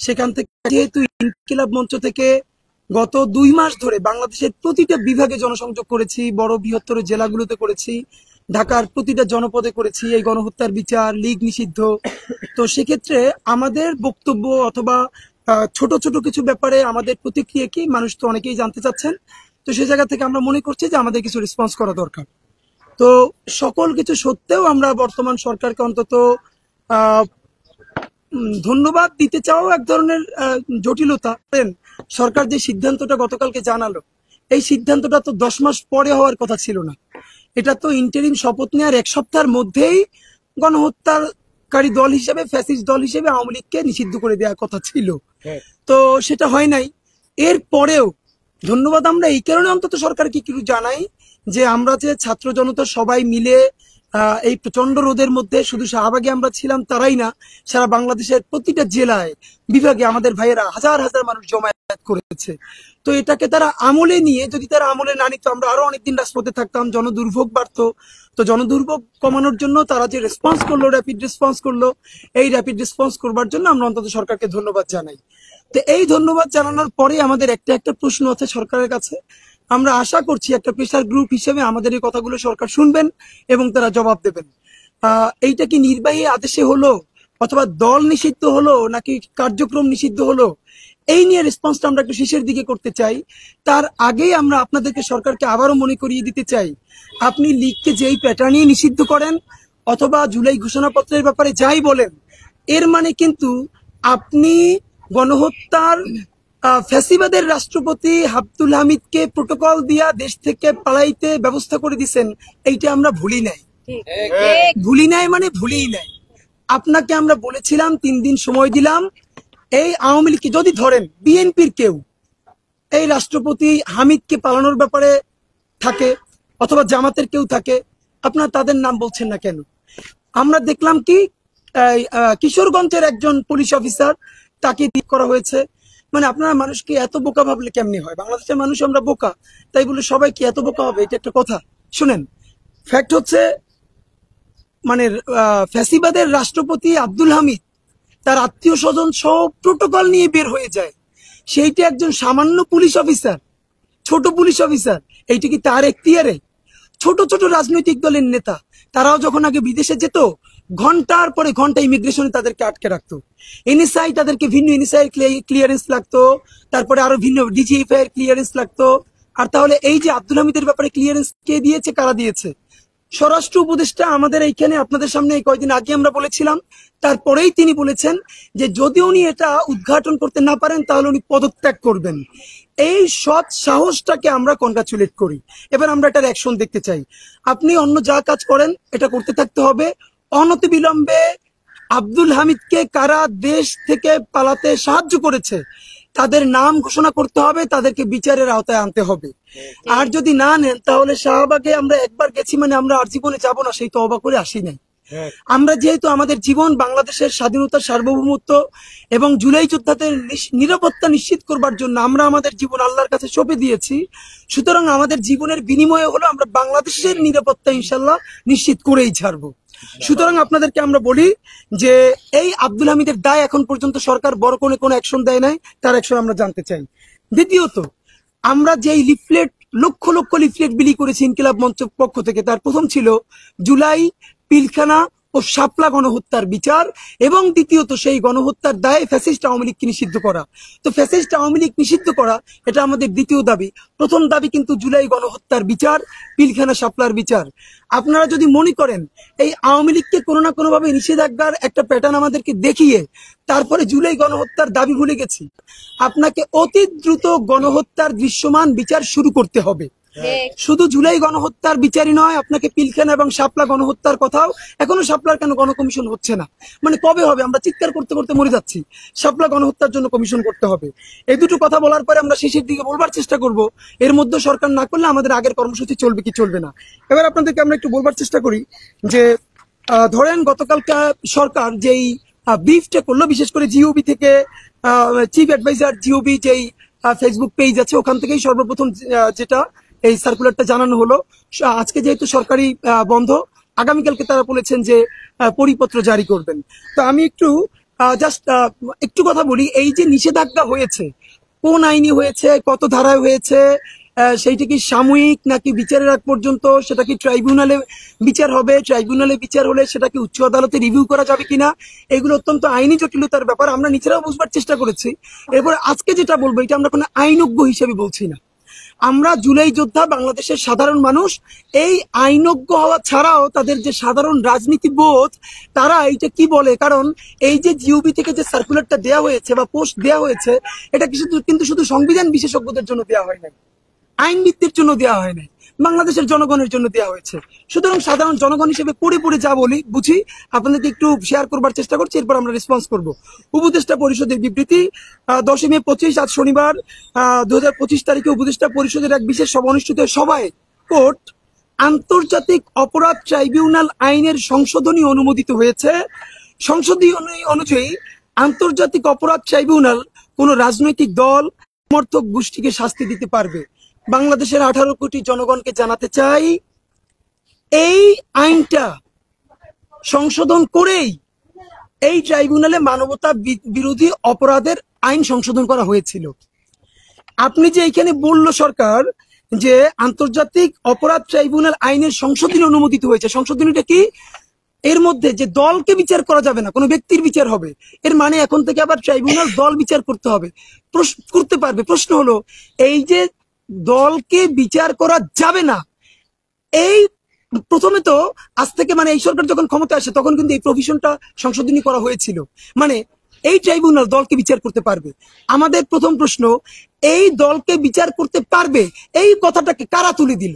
সেখান থেকে যেহেতু ইনকিলাব মঞ্চ থেকে গত 2 মাস ধরে বাংলাদেশের প্রতিটা বিভাগে জনসংযোগ করেছি, বড় বৃহত্তর জেলাগুলোতে করেছি, ঢাকার প্রতিটা জনপদে করেছি এই গণহত্যার বিচার, লীগ নিষিদ্ধ। তো সেক্ষেত্রে আমাদের বক্তব্য অথবা ছোট ছোট কিছু ব্যাপারে আমাদের প্রতিক্রিয়া কি, মানুষ তো অনেকেই জানতে চাচ্ছেন। তো সে জায়গা থেকে আমরা মনে করছি যে আমাদের কিছু রেসপন্স করা দরকার। তো সকল কিছু সত্ত্বেও আমরা বর্তমান সরকারকে অন্তত ধন্যবাদ দিতে চাও এক ধরনের জটিলতা। সরকার যে সিদ্ধান্তটা গতকালকে জানালো, এই সিদ্ধান্তটা তো 10 মাস পরে হওয়ার কথা ছিল না। এটা তো ইন্টারিম শপথ নেওয়ার 1 সপ্তাহের মধ্যেই গণহত্যাকারী দল হিসেবে, ফ্যাসিস্ট দল হিসেবে আওয়ামী লীগকে নিষিদ্ধ করে দেওয়ার কথা ছিল। তো সেটা হয় নাই। এর পরেও ধন্যবাদ আমরা এই কারণে অন্তত সরকারকে কিছু জানাই যে আমরা যে ছাত্র জনতা সবাই মিলে এই প্রচন্ড রোদের মধ্যে শুধু শাহবাগে আমরা ছিলাম তারাই না, সারা বাংলাদেশের প্রতিটা জেলায় বিভাগে আমাদের ভাইয়েরা হাজার হাজার মানুষ জমায়েত করেছে। তো এটাকে তারা আমলে নিয়ে, যদি তারা আমলে না নিত আমরা আরো অনেকদিন রাজপথে থাকতাম, জনদুর্ভোগ বাড়তো। তো জনদুর্ভোগ কমানোর জন্য তারা যে রেসপন্স করলো, র্যাপিড রেসপন্স করলো, এই র্যাপিড রেসপন্স করবার জন্য আমরা অন্তত সরকারকে ধন্যবাদ জানাই। তো এই ধন্যবাদ জানানোর পরে আমাদের একটা প্রশ্ন আছে সরকারের কাছে। আমরা আশা করছি একটা প্রেসার গ্রুপ হিসেবে আমাদের এই কথাগুলো সরকার শুনবেন এবং তারা জবাব দেবেন। এইটা কি নির্বাহী আদেশে হলো, অথবা দল নিষিদ্ধ হলো, নাকি কার্যক্রম নিষিদ্ধ হলো, এই নিয়ে রেসপন্সটা আমরা একটু শেষের দিকে করতে চাই। তার আগেই আমরা আপনাদেরকে, সরকারকে আবারও মনে করিয়ে দিতে চাই, আপনি লীগকে যেই প্যাটার্নে নিষিদ্ধ করেন অথবা জুলাই ঘোষণাপত্রের ব্যাপারে যাই বলেন, এর মানে কিন্তু আপনি গণহত্যার ফ্যাসিবাদের রাষ্ট্রপতি আব্দুল হামিদকে প্রোটোকল দিয়া দেশ থেকে পালাইতে ব্যবস্থা করে দিচ্ছেন। এইটা আমরা ভুলি নাই, ভুলি নাই মানে ভুলেই নাই। আপনাকে আমরা বলেছিলাম 3 দিন সময় দিলাম, এই আওয়ামী লীগকে যদি ধরেন, বিএনপির কেউ এই রাষ্ট্রপতি হামিদকে পালানোর ব্যাপারে থাকে অথবা জামাতের কেউ থাকে, আপনারা তাদের নাম বলছেন না কেন? আমরা দেখলাম কি কিশোরগঞ্জের একজন পুলিশ অফিসার, তাকে ঠিক করা হয়েছে। মানে আপনারা মানুষকে এত বোকা ভাবলে কেমনি হয়? বাংলাদেশের মানুষ আমরা বোকা, তাই বলে সবাই কি এত বোকা হবে? এটা একটা কথা। শুনেন, ফ্যাক্ট হচ্ছে মানে ফ্যাসিবাদের রাষ্ট্রপতি আব্দুল হামিদ তার আত্মীয় স্বজন সব প্রোটোকল নিয়ে বের হয়ে যায়, সেইটা একজন সামান্য পুলিশ অফিসার, ছোট পুলিশ অফিসার। এইটা কি তার এখতিয়ারে? ছোট ছোট রাজনৈতিক দলের নেতা তারাও যখন আগে বিদেশে যেত, ঘন্টার পরে ঘন্টা ইমিগ্রেশনে তাদেরকে আটকে রাখতো। এনএসআই তাদেরকে ভিন্ন এনএসআই ক্লিয়ারেন্স লাগতো, তারপরে আরো ভিন্ন ডিজিএফআই এর ক্লিয়ারেন্স লাগতো। আর তাহলে এই যে আব্দুল হামিদের ব্যাপারে ক্লিয়ারেন্স কে দিয়েছে, কারা দিয়েছে? স্বরাষ্ট্র উপদেষ্টা আমাদের এইখানে আপনাদের সামনে এই কয়েকদিন আগে আমরা বলেছিলাম, তারপরেই তিনি বলেছেন যে যদি উনি এটা উদ্ঘাটন করতে না পারেন তাহলে উনি পদত্যাগ করবেন। এই সৎ সাহসটাকে আমরা কনগ্রাচুলেট করি। এবার আমরা এটার অ্যাকশন দেখতে চাই। আপনি অন্য যা কাজ করেন এটা করতে থাকতে হবে। অনতিবিলম্বে আব্দুল হামিদকে কারা দেশ থেকে পালাতে সাহায্য করেছে তাদের নাম ঘোষণা করতে হবে, তাদেরকে বিচারের আওতায় আনতে হবে। আর যদি না নেন তাহলে শাহবাগে আমরা একবার গেছি মানে আমরা আর জীবনে যাব না, সেই তওবা করে আসি নাই। আমরা যেহেতু আমাদের জীবন বাংলাদেশের স্বাধীনতা, সার্বভৌমত্ব এবং জুলাই যোদ্ধাদের নিরাপত্তা নিশ্চিত করবার জন্য আমরা আমাদের জীবন আল্লাহর কাছে সঁপে দিয়েছি, সুতরাং আমাদের জীবনের বিনিময়ে হলো আমরা বাংলাদেশের নিরাপত্তা ইনশাল্লাহ নিশ্চিত করেই ছাড়বো। সুতরাং আপনাদেরকে আমরা বলি যে এই আব্দুল হামিদের দায় এখন পর্যন্ত সরকার বড় কোনো অ্যাকশন দেয় নাই, তার অ্যাকশন আমরা জানতে চাই। দ্বিতীয়ত, আমরা যেই লিফলেট, লক্ষ লক্ষ লিফলেট বিলি করেছি ইনকিলাব মঞ্চ পক্ষ থেকে, তার প্রথম ছিল জুলাই, পিলখানা ও শাপলা গণহত্যার বিচার, এবং দ্বিতীয়ত সেই গণহত্যার দায়ে ফ্যাসিস্ট আওয়ামী লীগকে নিষিদ্ধ করা। তো ফ্যাসিস্ট আওয়ামী লীগ নিষিদ্ধ করা এটা আমাদের দ্বিতীয় দাবি। প্রথম দাবি কিন্তু জুলাই গণহত্যার বিচার, পিলখানা শাপলার বিচার। আপনারা যদি মনে করেন এই আওয়ামী লীগকে কোনো না কোনোভাবে নিষেধাজ্ঞার একটা প্যাটার্ন আমাদেরকে দেখিয়ে তারপরে জুলাই গণহত্যার দাবি ভুলে গেছি, আপনাকে অতি দ্রুত গণহত্যার দৃশ্যমান বিচার শুরু করতে হবে। শুধু জুলাই গণহত্যার বিচারই নয়, আপনাকে পিলখানা এবং শাপলা গণহত্যার কথাও, এখনো শাপলার কেন গণকমিশন হচ্ছে না? মানে কবে হবে? আমরা চিৎকার করতে করতে মরে যাচ্ছি। শাপলা গণহত্যার জন্য কমিশন করতে হবে। এই দুটো কথা বলার পরে আমরা শেষের দিকে বলবার চেষ্টা করব, এর মধ্যে সরকার না করলে আমাদের আগের কর্মসূচি চলবে কি চলবে না। এবার আপনাদেরকে আমরা একটু বলবার চেষ্টা করি যে ধরেন গতকালকে সরকার যেই ব্রিফটা করলো, বিশেষ করে জিওবি থেকে চিফ অ্যাডভাইজার জিওবি যেই ফেসবুক পেজ আছে ওখান থেকেই সর্বপ্রথম যেটা এই সার্কুলারটা জানানো হলো। আজকে যেহেতু সরকারি বন্ধ, আগামীকালকে তারা বলেছেন যে পরিপত্র জারি করবেন। তো আমি একটু জাস্ট একটু কথা বলি, এই যে নিষেধাজ্ঞা হয়েছে কোন আইনি হয়েছে, কত ধারায় হয়েছে, সেইটা কি সাময়িক নাকি বিচারের আগ পর্যন্ত, সেটা কি ট্রাইব্যুনালে বিচার হবে, ট্রাইব্যুনালে বিচার হলে সেটা কি উচ্চ আদালতে রিভিউ করা যাবে কিনা, এগুলো অত্যন্ত আইনি জটিলতার ব্যাপার, আমরা নিজেরাও বুঝবার চেষ্টা করেছি। এরপরে আজকে যেটা বলবো এটা আমরা কোনো আইনজ্ঞ হিসেবে বলছি না, আমরা জুলাই যোদ্ধা বাংলাদেশের সাধারণ মানুষ, এই আইনজ্ঞ হওয়া ছাড়াও তাদের যে সাধারণ রাজনীতিবোধ তারা এইটা কি বলে, কারণ এই যে জিওবি থেকে যে সার্কুলারটা দেওয়া হয়েছে বা পোস্ট দেওয়া হয়েছে এটা কিন্তু শুধু সংবিধান বিশেষজ্ঞদের জন্য দেওয়া হয় নাই, আইনবিদদের জন্য দেওয়া হয় নাই, বাংলাদেশের জনগণের জন্য দেওয়া হয়েছে। সুতরাং সাধারণ জনগণ হিসেবে পড়ে পড়ে যা বলি বুঝি আপনাদেরকে একটু শেয়ার করবার চেষ্টা করছি, এরপর আমরা রেসপন্স করব। উপদেষ্টা পরিষদের বিবৃতি, 10 মে 25 আজ শনিবার 2025 তারিখে উপদেষ্টা পরিষদের এক বিশেষ সভা অনুষ্ঠিত সভায় কোর্ট আন্তর্জাতিক অপরাধ ট্রাইব্যুনাল আইনের সংশোধনী অনুমোদিত হয়েছে। সংশোধনী অনুযায়ী আন্তর্জাতিক অপরাধ ট্রাইব্যুনাল কোন রাজনৈতিক দল সমর্থক গোষ্ঠীকে শাস্তি দিতে পারবে। বাংলাদেশের 18 কোটি জনগণকে জানাতে চাই, এই আইনটা সংশোধন করেই এই ট্রাইব্যুনালে মানবতা বিরোধী অপরাধের আইন সংশোধন করা হয়েছিল। আপনি যে এইখানে বলল সরকার যে আন্তর্জাতিক অপরাধ ট্রাইব্যুনাল আইনের সংশোধনী অনুমোদিত হয়েছে, সংশোধনীটা কি? এর মধ্যে যে দলকে বিচার করা যাবে না, কোনো ব্যক্তির বিচার হবে, এর মানে এখন থেকে আবার ট্রাইব্যুনাল দল বিচার করতে হবে, করতে পারবে। প্রশ্ন হলো এই যে দলকে বিচার করা যাবে না, এই প্রথমে তো আজ থেকে মানে এই সরকার যখন ক্ষমতা আসে তখন কিন্তু এই প্রভিশনটা সংশোধনী করা হয়েছিল, মানে এই ট্রাইব্যুনাল দলকে বিচার করতে পারবে। আমাদের প্রথম প্রশ্ন, এই দলকে বিচার করতে পারবে এই কথাটাকে কারা তুলে দিল?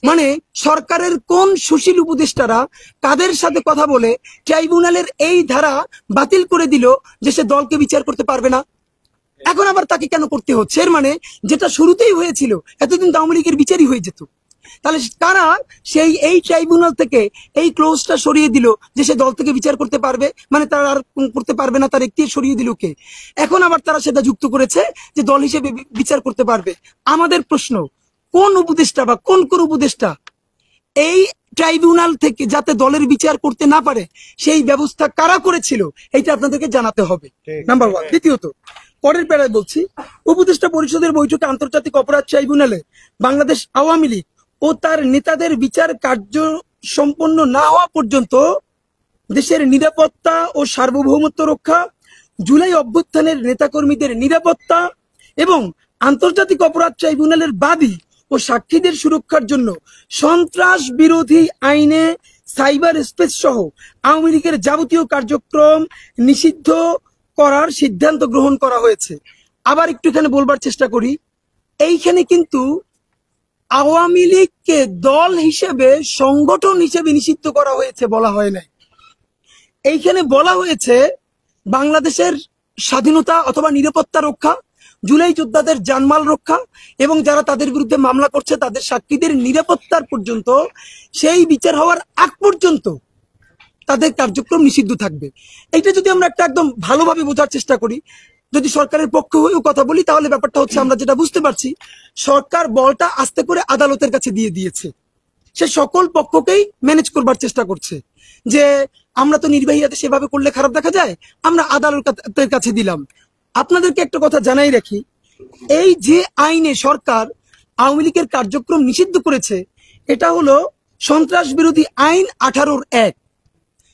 মানে সরকারের কোন সুশীল উপদেষ্টারা কাদের সাথে কথা বলে ট্রাইব্যুনালের এই ধারা বাতিল করে দিল যে সে দলকে বিচার করতে পারবে না? এখন আবার তাকে কেন করতে হচ্ছে? এর মানে যেটা শুরুতেই হয়েছিল এতদিন তো আওয়ামী লীগের বিচারই হয়ে যেত। তাহলে কারা এই ট্রাইব্যুনাল থেকে এই ক্লোজটা সরিয়ে দিল যে সে দল থেকে বিচার করতে পারবে, মানে তারা আর করতে পারবে না, তার একটি সরিয়ে দিল কে? এখন আবার তারা সেটা যুক্ত করেছে যে দল হিসেবে বিচার করতে পারবে। আমাদের প্রশ্ন, কোন উপদেষ্টা বা কোন উপদেষ্টা এই ট্রাইব্যুনাল থেকে যাতে দলের বিচার করতে না পারে সেই ব্যবস্থা কারা করেছিল এইটা আপনাদেরকে জানাতে হবে, নাম্বার 1। দ্বিতীয়ত, পরের প্যারায় বলছি, উপদেষ্টা পরিষদের বৈঠকে আন্তর্জাতিক অপরাধ ট্রাইব্যুনালে বাংলাদেশ আওয়ামী লীগ ও তার নেতাদের বিচার কার্য সম্পন্ন না হওয়া পর্যন্ত দেশের নিরাপত্তা ও সার্বভৌমত্ব রক্ষা, জুলাই অভ্যুত্থানের নেতাকর্মীদের নিরাপত্তা এবং আন্তর্জাতিক অপরাধ ট্রাইব্যুনালের বাদী ও সাক্ষীদের সুরক্ষার জন্য সন্ত্রাস বিরোধী আইনে সাইবার স্পেস সহ আওয়ামী লীগের যাবতীয় কার্যক্রম নিষিদ্ধ করার সিদ্ধান্ত গ্রহণ করা হয়েছে। আবার একটু এখানে বলবার চেষ্টা করি, এইখানে কিন্তু আওয়ামী লীগকে দল হিসেবে সংগঠন হিসেবে নিষিদ্ধ করা হয়েছে বলা হয় নাই। এইখানে বলা হয়েছে বাংলাদেশের স্বাধীনতা অথবা নিরাপত্তা রক্ষা, জুলাই যোদ্ধাদের জানমাল রক্ষা এবং যারা তাদের বিরুদ্ধে মামলা করছে তাদের সাক্ষীদের নিরাপত্তার পর্যন্ত, সেই বিচার হওয়ার আগ পর্যন্ত তাদের কার্যক্রম নিষিদ্ধ থাকবে। এইটা যদি আমরা একটা একদম ভালোভাবে বোঝার চেষ্টা করি, যদি সরকারের পক্ষ হয়েও কথা বলি, তাহলে ব্যাপারটা হচ্ছে আমরা যেটা বুঝতে পারছি, সরকার বলটা আস্তে করে আদালতের কাছে দিয়ে দিয়েছে, সে সকল পক্ষকেই ম্যানেজ করবার চেষ্টা করছে যে আমরা তো নির্বাহী আদেশ সেভাবে করলে খারাপ দেখা যায়, আমরা আদালতের কাছে দিলাম। আপনাদেরকে একটা কথা জানাই রাখি, এই যে আইনে সরকার আওয়ামী লীগের কার্যক্রম নিষিদ্ধ করেছে এটা হলো সন্ত্রাস বিরোধী আইন 18-1।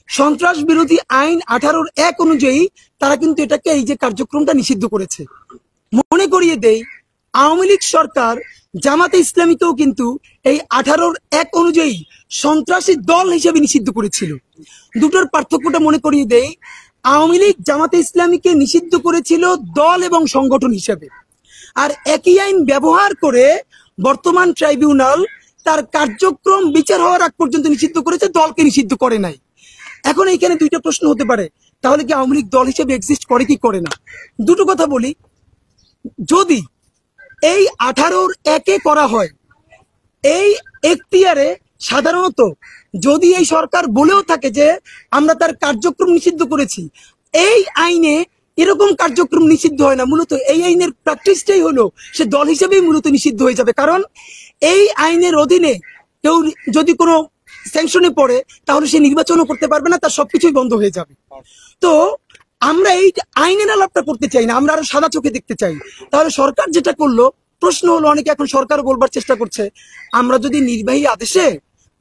সন্ত্রাস বিরোধী আইন 18-1 অনুযায়ী তারা কিন্তু এটাকে এই যে কার্যক্রমটা নিষিদ্ধ করেছে। মনে করিয়ে দেই, আওয়ামী লীগ সরকার জামাতে ইসলামীকেও কিন্তু এই 18-1 অনুযায়ী সন্ত্রাসী দল হিসেবে নিষিদ্ধ করেছিল। দুটোর পার্থক্যটা মনে করিয়ে দেই, আওয়ামী লীগ জামাতে ইসলামীকে নিষিদ্ধ করেছিল দল এবং সংগঠন হিসেবে, আর একই আইন ব্যবহার করে বর্তমান ট্রাইব্যুনাল তার কার্যক্রম বিচার হওয়ার আগ পর্যন্ত নিষিদ্ধ করেছে, দলকে নিষিদ্ধ করে নাই। এখন এইখানে দুইটা প্রশ্ন হতে পারে, তাহলে কি আওয়ামী লীগ দল হিসেবে এক্সিস্ট করে কি করে না? দুটো কথা বলি, যদি এই 18-1 করা হয়, এই এখতিয়ারে সাধারণত যদি এই সরকার বলেও থাকে যে আমরা তার কার্যক্রম নিষিদ্ধ করেছি, এই আইনে এরকম কার্যক্রম নিষিদ্ধ হয় না। মূলত এই আইনের প্র্যাকটিসটাই হলো সে দল হিসেবেই মূলত নিষিদ্ধ হয়ে যাবে, কারণ এই আইনের অধীনে কেউ যদি কোনো স্যাংশনে পড়ে তাহলে সে নির্বাচনও করতে পারবে না, তার সবকিছুই বন্ধ হয়ে যাবে। তো আমরা এই আইনের আলাপটা করতে চাই না, আমরা আরো সাদা চোখে দেখতে চাই। তাহলে সরকার যেটা করলো, প্রশ্ন হলো, অনেকে এখন সরকার বলবার চেষ্টা করছে আমরা যদি নির্বাহী আদেশে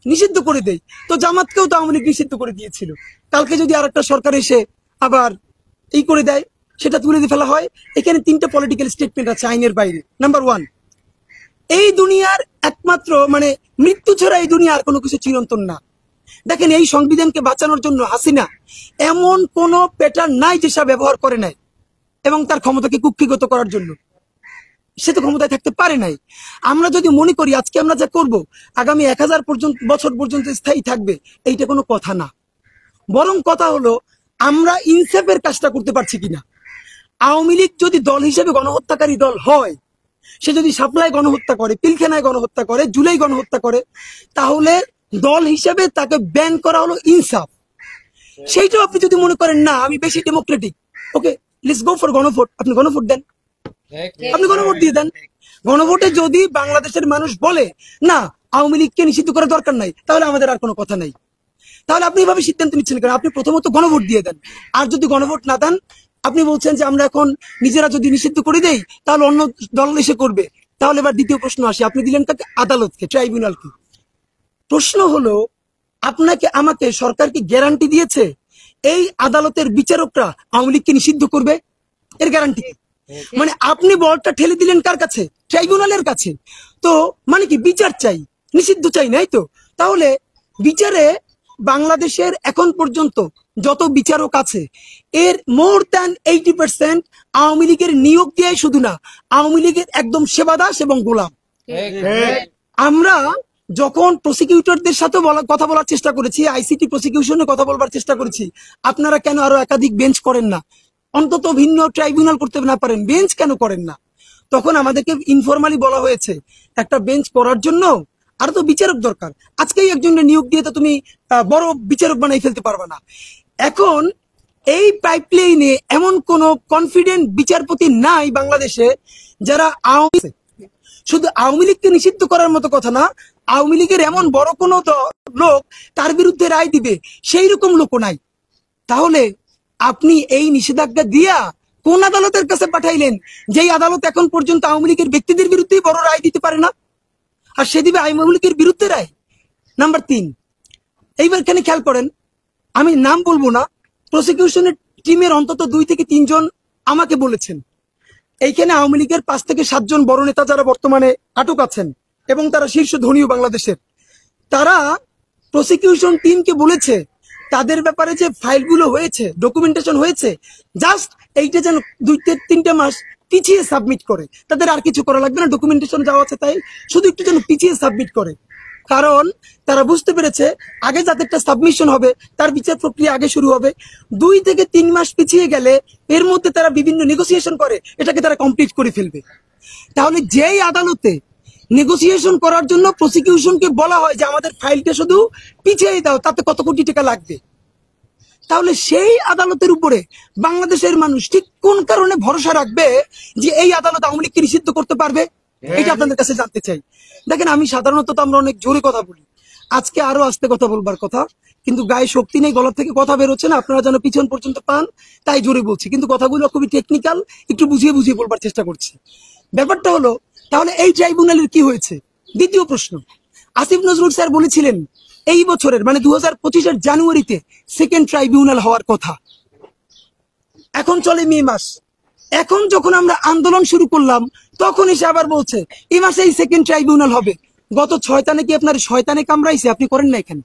নিষিদ্ধ করে দেই, তো জামাতকেও তো আওয়ামী লীগ নিষিদ্ধ করে দিয়েছিল, কালকে যদি আরেকটা সরকার এসে আবার এই করে দেয়, সেটা তুলে দিয়ে ফেলা হয়। এখানে তিনটা পলিটিক্যাল স্টেটমেন্ট আছে আইনের বাইরে। নাম্বার ওয়ান, এই দুনিয়ার একমাত্র মানে মৃত্যু ছাড়া এই দুনিয়া আর কোনো কিছু চিরন্তন না। দেখেন, এই সংবিধানকে বাঁচানোর জন্য হাসিনা এমন কোন প্যাটার্ন নাই যে সে ব্যবহার করে নাই, এবং তার ক্ষমতাকে কুক্ষিগত করার জন্য সে তো ক্ষমতায় থাকতে পারে নাই। আমরা যদি মনে করি আজকে আমরা যা করব আগামী 1000 বছর পর্যন্ত স্থায়ী থাকবে, এইটা কোনো কথা না। বরং কথা হলো আমরা ইনসাফের কাজটা করতে পারছি কিনা। আওয়ামী লীগ যদি দল হিসেবে গণহত্যাকারী দল হয়, সে যদি সাপ্লাই গণহত্যা করে, পিলখানায় গণহত্যা করে, জুলাই গণহত্যা করে, তাহলে দল হিসেবে তাকে ব্যান করা হলো ইনসাফ। সেইটাও আপনি যদি মনে করেন না আমি বেশি Democratic, okay, let's go for গণভোট, আপনি গণভোট দেন, আপনি গণভোট দিয়ে দেন। গণভোটে যদি বাংলাদেশের মানুষ বলে না আওয়ামী লীগকে নিষিদ্ধ করার দরকার নাই, তাহলে আমাদের আর কোনো কথা নাই। তাহলে আপনি এভাবে সিদ্ধান্ত নিচ্ছেন কেন? আপনি প্রথমত গণভোট দিয়ে দেন, আর যদি গণভোট না দেন, আপনি বলছেন যে আমরা এখন নিজেরা যদি নিষিদ্ধ করে দেই তাহলে অন্য দল এসে করবে। তাহলে এবার দ্বিতীয় প্রশ্ন আসে, আপনি দিলেন কাকে? আদালতকে, ট্রাইব্যুনালকে। প্রশ্ন হলো আপনাকে আমাকে সরকার কি গ্যারান্টি দিয়েছে এই আদালতের বিচারকরা আওয়ামী লীগকে নিষিদ্ধ করবে? এর গ্যারান্টি মানে আপনি বলটা ঠেলে দিলেন কার কাছে? ট্রাইব্যুনালের কাছে। তো মানে কি বিচার চাই, নিষিদ্ধ চাই নাই তো? তাহলে বিচারে বাংলাদেশের এখন পর্যন্ত যত বিচারক আছে এর মোর দ্যান 80% আওয়ামী লীগের নিয়োগ দিয়ে শুধু না, আওয়ামী লীগের একদম সেবাদাস এবং গোলাম। আমরা যখন প্রসিকিউটরদের সাথে কথা বলার চেষ্টা করেছি, আইসিটি প্রসিকিউশনে কথা বলবার চেষ্টা করেছি, আপনারা কেন আরো একাধিক বেঞ্চ করেন না, অন্তত ভিন্ন ট্রাইব্যুনাল করতে না পারেন, বেঞ্চ কেন করেন না? তখন আমাদেরকে ইনফরমালি বলা হয়েছে একটা বেঞ্চ করার জন্য আর তো বিচারক দরকার, আজকেই একজনের নিয়োগ দিয়ে তো তুমি বড় বিচারক বানাই ফেলতে পারবে না। এখন এই পাইপলাইনে এমন কোন কনফিডেন্ট বিচারপতি নাই বাংলাদেশে যারা শুধু আওয়ামী লীগকে নিষিদ্ধ করার মতো কথা না, আওয়ামী লীগের এমন বড় কোন লোক তার বিরুদ্ধে রায় দিবে সেই রকম লোকও নাই। তাহলে আপনি এই নিষেধাজ্ঞা দিয়া কোন আদালতের কাছে পাঠাইলেন যেই আদালত এখন পর্যন্ত আওয়ামী লীগের ব্যক্তিদের বিরুদ্ধে বড় রায় দিতে পারে না, আর সে দিবে আওয়ামী লীগের বিরুদ্ধে রায়? নাম্বার 3, এইবার এখানে খেয়াল করেন, আমি নাম বলবো না, প্রসিকিউশনের টিমের অন্তত 2 থেকে 3 জন আমাকে বলেছেন এইখানে আওয়ামী লীগের 5 থেকে 7 জন বড় নেতা যারা বর্তমানে আটক আছেন এবং তারা শীর্ষ ধনীও বাংলাদেশের, তারা প্রসিকিউশন টিমকে বলেছে তাদের ব্যাপারে যে ফাইলগুলো হয়েছে, ডকুমেন্টেশন হয়েছে, জাস্ট এইটা যেন 2-3 মাস পিছিয়ে সাবমিট করে, তাদের আর কিছু করা লাগবে না, ডকুমেন্টেশন যাওয়া আছে তাই, শুধু একটু যেন পিছিয়ে সাবমিট করে। কারণ তারা বুঝতে পেরেছে আগে যাদেরটা সাবমিশন হবে তার বিচার প্রক্রিয়া আগে শুরু হবে, 2 থেকে 3 মাস পিছিয়ে গেলে এর মধ্যে তারা বিভিন্ন নেগোসিয়েশন করে এটাকে তারা কমপ্লিট করে ফেলবে। তাহলে যেই আদালতে নেগোসিয়েশন করার জন্য প্রসিকিউশনকে বলা হয় যে আমাদের ফাইলটা শুধু পিছিয়ে দাও, তাতে কত কোটি টাকা লাগবে, তাহলে সেই আদালতের উপরে বাংলাদেশের মানুষ ঠিক কোন কারণে ভরসা রাখবে যে এই আদালত আওয়ামী লীগকে নিষিদ্ধ করতে পারবে? এটা আপনাদের কাছে জানতে চাই। দেখেন, আমি সাধারণত আমরা অনেক জোরে কথা বলি, আজকে আরো আস্তে কথা বলবার কথা, কিন্তু গায়ে শক্তি নেই, গলা থেকে কথা বেরোচ্ছে না, আপনারা যেন পিছন পর্যন্ত পান তাই জোরে বলছি, কিন্তু কথাগুলো খুবই টেকনিক্যাল, একটু বুঝিয়ে বুঝিয়ে বলবার চেষ্টা করছি। ব্যাপারটা হলো তাহলে এই ট্রাইব্যুনালের কি হয়েছে? দ্বিতীয় প্রশ্ন, আসিফ নজরুল স্যার বলেছিলেন এই বছরের মানে 2025-এর জানুয়ারিতে সেকেন্ড ট্রাইব্যুনাল হওয়ার কথা, এখন চলে মে মাস, এখন যখন আমরা আন্দোলন শুরু করলাম তখন এসে আবার বলছে এই মাসে এই সেকেন্ড ট্রাইব্যুনাল হবে। গত শয়তানে কি আপনার শয়তানে কামড়াইছে? আপনি করেন না এখানে,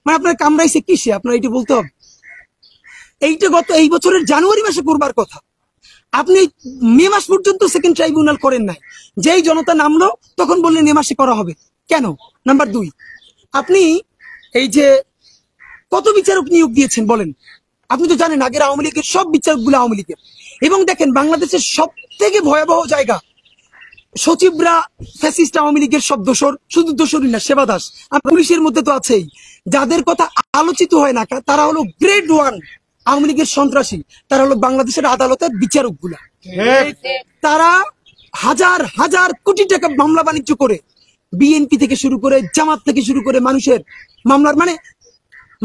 মানে আপনার কামড়াইছে কিসে? আপনার এইটা বলতে হবে। এইটা গত এই বছরের জানুয়ারি মাসে করবার কথা, আপনি মে মাস পর্যন্ত সেকেন্ড ট্রাইব্যুনাল করেন নাই, যেই জনতা নামলো তখন বললেন এ মাসে করা হবে কেন? নাম্বার 2, আপনি এই যে কত বিচারক নিয়োগ দিয়েছেন বলেন? আপনি তো জানেন আগের আওয়ামী লীগের সব বিচারকগুলো আওয়ামী লীগের, এবং দেখেন বাংলাদেশের সব থেকে ভয়াবহ জায়গা, সচিবরা ফ্যাসিস্ট আওয়ামী লীগের সব দোষর, শুধু দোষরই না সেবাদাস, পুলিশের মধ্যে তো আছেই, যাদের কথা আলোচিত হয় না তারা হলো গ্রেড 1 আওয়ামী লীগের সন্ত্রাসী, তারা হলো বাংলাদেশের আদালতের বিচারক গুলা। তারা হাজার হাজার কোটি টাকা মামলা বাণিজ্য করে বিএনপি থেকে শুরু করে জামাত থেকে শুরু করে মানুষের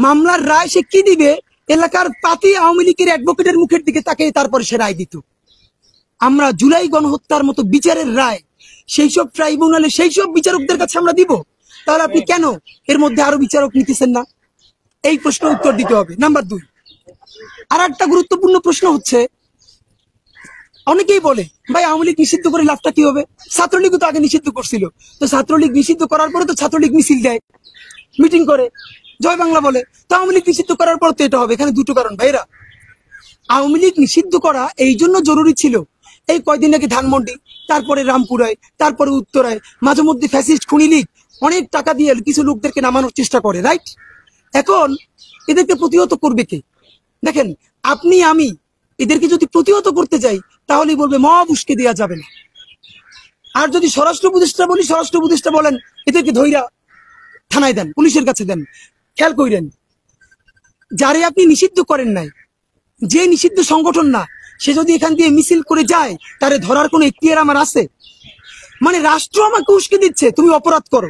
মামলার রায় সে কি দিবে এলাকার পাতি আওয়ামী লীগের অ্যাডভোকেটের মুখের দিকে তাকে তারপরে সে রায় দিত। আমরা জুলাই গণহত্যার মতো বিচারের রায় সেই সব ট্রাইব্যুনালে সেই সব বিচারকদের কাছে আমরা দিব, তাহলে আপনি কেন এর মধ্যে আরো বিচারক নিতেছেন না? এই প্রশ্নের উত্তর দিতে হবে। নাম্বার 2, আর একটা গুরুত্বপূর্ণ প্রশ্ন হচ্ছে, অনেকেই বলে ভাই আওয়ামী লীগ নিষিদ্ধ করে লাভটা কি হবে? ছাত্রলীগও তো আগে নিষিদ্ধ করছিল, তো ছাত্রলীগ নিষিদ্ধ করার পরে তো ছাত্রলীগ মিছিল দেয়, মিটিং করে, জয় বাংলা বলে, তো আওয়ামী লীগ নিষিদ্ধ করার পর তো এটা হবে। এখানে দুটো কারণ ভাইরা। আওয়ামী লীগ নিষিদ্ধ করা এই জন্য জরুরি ছিল, এই কয়দিন আগে ধানমন্ডি, তারপরে রামপুরায়, তারপরে উত্তরায় মাঝে মধ্যে ফ্যাসিস্ট খুনি লীগ অনেক টাকা দিয়ে কিছু লোকদেরকে নামানোর চেষ্টা করে, রাইট? এখন এদেরকে প্রতিহত করবে কে? দেখেন, আপনি আমি এদেরকে যদি প্রতিহত করতে যাই তাহলেই বলবে মব উস্কে দেওয়া যাবে না। আর যদি স্বরাষ্ট্র উপদেষ্টা বলি, স্বরাষ্ট্র উপদেষ্টা বলেন এদেরকে ধইরা থানায় দেন, পুলিশের কাছে দেন। খেয়াল করেন, যারে আপনি নিষিদ্ধ করেন নাই, যে নিষিদ্ধ সংগঠন না, সে যদি এখান দিয়ে মিছিল করে যায়, তারে ধরার কোনো এখতিয়ার আমার আছে? মানে রাষ্ট্র আমাকে উস্কে দিচ্ছে তুমি অপরাধ করো,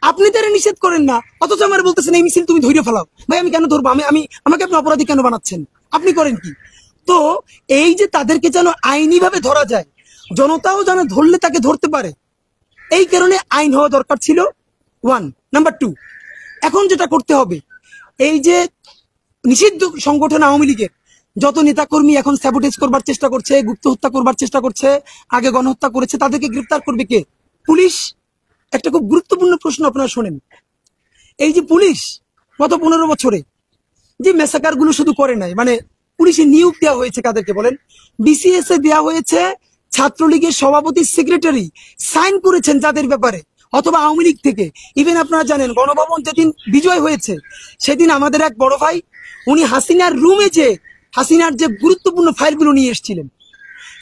আপনি তারা নিষেধ করেন না, অথচ আমার বলতেছেন এই মিছিল তুমি ধরে ফেলাও। ভাই আমি কেন ধরবো? আমাকে আপনি অপরাধী কেন বানাচ্ছেন? আপনি করেন কি? তো এই যে তাদেরকে যেন আইনি ভাবে ধরা যায়, জনতাও যেন ধরলে তাকে ধরতে পারে, এই কারণে আইন হওয়া দরকার ছিল, 1। নাম্বার 2, এখন যেটা করতে হবে, এই যে নিষিদ্ধ সংগঠন আওয়ামী লীগের যত নেতাকর্মী এখন স্যাবোটেজ করবার চেষ্টা করছে, গুপ্ত হত্যা করবার চেষ্টা করছে, আগে গণহত্যা করেছে, তাদেরকে গ্রেফতার করবে কে? পুলিশ। একটা খুব গুরুত্বপূর্ণ প্রশ্ন আপনারা শোনেন, এই যে পুলিশ গত 15 বছরে যে মেসাকার গুলো শুধু করে নাই, মানে পুলিশে নিয়োগ দেওয়া হয়েছে কাদেরকে বলেন? বিসিএস এ দেওয়া হয়েছে ছাত্রলীগের সভাপতি, সেক্রেটারি সাইন করেছেন যাদের ব্যাপারে, অথবা আওয়ামী লীগ থেকে। ইভেন আপনারা জানেন গণভবন যেদিন বিজয় হয়েছে সেদিন আমাদের এক বড় ভাই, উনি হাসিনার রুমে যে হাসিনার যে গুরুত্বপূর্ণ ফাইলগুলো নিয়ে এসেছিলেন,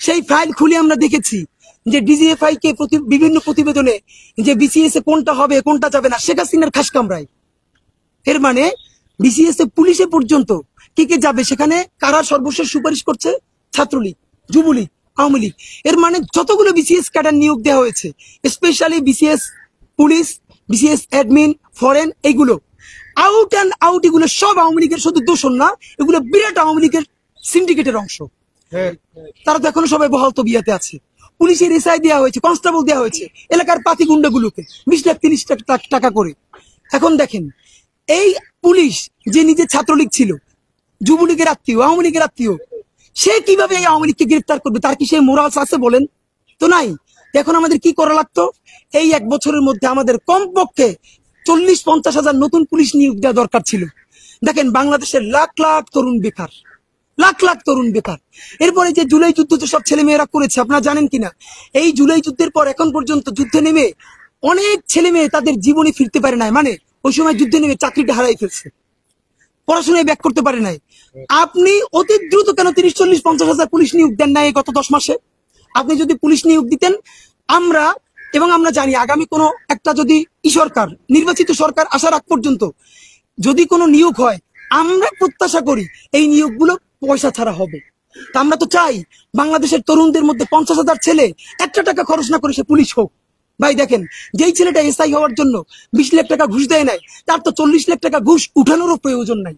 সেই ফাইল খুলে আমরা দেখেছি যে ডিজিএফআই কে বিভিন্ন প্রতিবেদনে যে বিসিএস এ কোনটা হবে কোনটা যাবে না, শেখ হাসিনার খাস কামরায়। এর মানে বিসিএস এ পুলিশে পর্যন্ত কে কে যাবে সেখানে কারা সর্বশেষ সুপারিশ করছে? ছাত্রলীগ, যুবলীগ, আওয়ামী লীগ। এর মানে যতগুলো বিসিএস ক্যাডার নিয়োগ দেওয়া হয়েছে, specially BCS police, BCS admin, foreign, এইগুলো আউট অ্যান্ড আউট, এগুলো সব আওয়ামী লীগের শুধু দোষণ না, এগুলো বিরাট আওয়ামী লীগের সিন্ডিকেটের অংশ। তারা তো এখনো সবাই বহাল তবিয়াতে আছে। পুলিশের এসআই দেওয়া হয়েছে, কনস্টেবল দেওয়া হয়েছে এলাকার পাতি গুন্ডাগুলোকে 20 লাখ 30 লাখ টাকা করে। এখন দেখেন, এই পুলিশ যে নিজে ছাত্রলীগ ছিল, যুবলীগের আত্মীয়, আওয়ামী লীগের আত্মীয়, সে কিভাবে এই আওয়ামী লীগকে গ্রেফতার করবে? তার কি সেই মোরালস আছে বলেন? তো নাই। এখন আমাদের কি করা লাগতো? এই 1 বছরের মধ্যে আমাদের কমপক্ষে 40-50 হাজার নতুন পুলিশ নিয়োগ দেওয়া দরকার ছিল। দেখেন বাংলাদেশের লাখ লাখ তরুণ বেকার, লাখ লাখ তরুণ বেকার। এরপরে যে জুলাই যুদ্ধ যে সব ছেলে মেয়েরা করেছে আপনারা জানেন কিনা, এই জুলাই যুদ্ধের পর এখন পর্যন্ত যুদ্ধে নেমে অনেক ছেলে মেয়ে তাদের জীবনে ফিরতে পারে নাই, মানে ওই সময় যুদ্ধে নেমে চাকরিটা হারাই ফেলছে, পড়াশোনায় ব্যাক করতে পারে নাই। আপনি অতি দ্রুত কেন 30-40-50 হাজার পুলিশ নিয়োগ দেন নাই গত 10 মাসে? আপনি যদি পুলিশ নিয়োগ দিতেন, আমরা জানি আগামী কোনো একটা যদি সরকার, নির্বাচিত সরকার আসার আগ পর্যন্ত যদি কোনো নিয়োগ হয়, আমরা প্রত্যাশা করি এই নিয়োগগুলো পয়সা ছাড়া হবে। তা আমরা তো চাই বাংলাদেশের তরুণদের মধ্যে 50 হাজার ছেলে 1 টাকা খরচ না করে সে পুলিশ হোক। ভাই দেখেন, যেই ছেলেটা এসআই হওয়ার জন্য 20 লাখ টাকা ঘুষ দেয় নাই, তার তো 40 লাখ টাকা ঘুষ উঠানোরও প্রয়োজন নাই।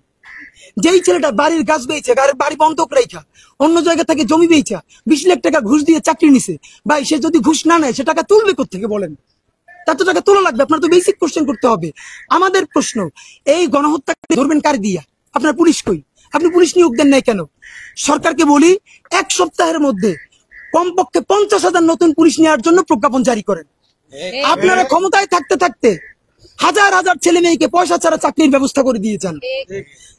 যেই ছেলেটা বাড়ির গাছ বেয়েছে, বাড়ি বন্ধক রেখা অন্য জায়গা থেকে জমি বেয়েছে 20 লাখ টাকা ঘুষ দিয়ে চাকরি নিছে, ভাই সে যদি ঘুষ না নেয় সে টাকা তুলবে কোত্থেকে বলেন? তার তো টাকা তোলা লাগবে। আপনার তো বেসিক কোশ্চেন করতে হবে। আমাদের প্রশ্ন, এই গণহত্যা ধরবেন কার দিয়া? আপনার পুলিশ কই? আপনি পুলিশ নিয়োগ দেন নাই কেন? সরকারকে বলি 1 সপ্তাহের মধ্যে কমপক্ষে 50 হাজার নতুন পুলিশ নেওয়ার জন্য প্রজ্ঞাপন জারি করেন। আপনারা ক্ষমতায় থাকতে থাকতে হাজার হাজার ছেলে মেয়েকে পয়সা ছাড়া চাকরির ব্যবস্থা করে দিয়েছেন।